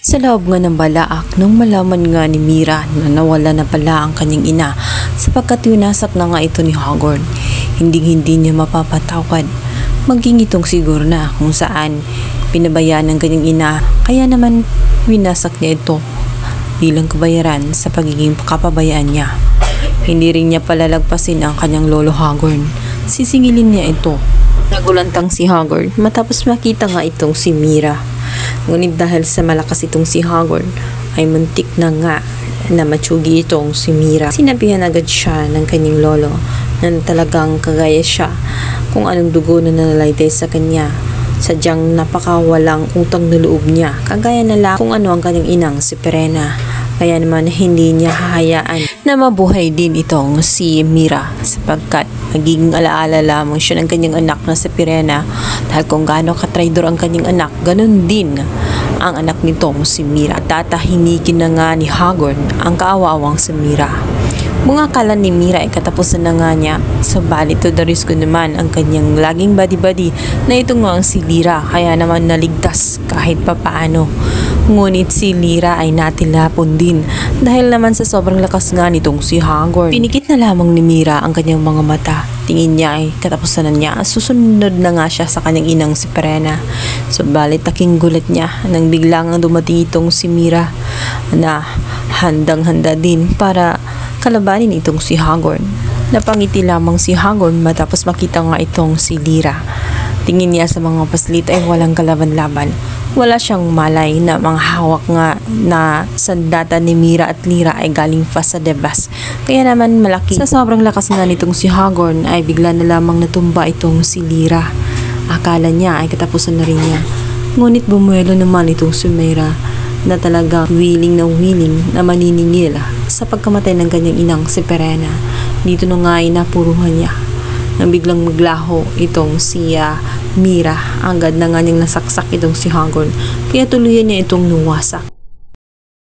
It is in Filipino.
Sa loob nga ng balaak nung malaman nga ni Mira na nawala na pala ang kanyang ina sapagkat winasak na nga ito ni Hagorn. Hindi niya mapapatawad. Maging itong siguro na kung saan pinabayaan ng kanyang ina, kaya naman winasak niya ito bilang kabayaran sa pagiging kapabayaan niya. Hindi rin niya palalagpasin ang kanyang lolo Hagorn. Sisingilin niya ito. Nagulantang si Hagorn matapos makita nga itong si Mira. Ngunit dahil sa malakas itong si Hagorn ay muntik na nga na matsugi itong si Mira. Sinabihan agad siya ng kanyang lolo na talagang kagaya siya kung anong dugo na nalalagay sa kanya. Sadyang napakawalang utang na loob niya, kagaya na lang kung ano ang kanyang inang si Perena. Kaya naman hindi niya hahayaan na mabuhay din itong si Mira sapagkat magiging alaala lamang siya ng kanyang anak na si Perena. Dahil kung gaano katraidor ang kanyang anak, ganun din ang anak nitong si Mira. Tatahimikin na nga ni Hagorn ang kaawawang si Mira. Mga akala ni Mira ay katapusan na nga niya, subalit to the risk naman ang kanyang laging badi-badi na itong mga si Lyra, kaya naman naligtas kahit papaano. Ngunit si Lyra ay natilapon din dahil naman sa sobrang lakas nga nitong si Hagorn. Pinikit na lamang ni Mira ang kanyang mga mata. Tingin niya ay katapusan na niya. Susunod na nga siya sa kanyang inang si Perena. Subalit taking gulat niya nang biglang dumating itong si Mira na handang-handa din para kalabanin itong si Hagorn. Napangiti lamang si Hagorn matapos makita nga itong si Lyra. Tingin niya sa mga paslit ay walang kalaban-laban. Wala siyang malay na mga hawak nga na sandata ni Mira at Lyra ay galing pa sa debas. Kaya naman malaki. Sa sobrang lakas nga nitong si Hagorn ay bigla na lamang natumba itong si Lyra. Akala niya ay katapusan na rin niya. Ngunit bumuelo naman itong si Mira na talaga willing na maniningil sa pagkamatay ng kanyang inang si Perena. Dito na nga ay napuruhan niya nang biglang maglaho itong si Mira. Agad na nga niyang nasaksak itong si Hagorn, kaya tuluyan niya itong nuwasak.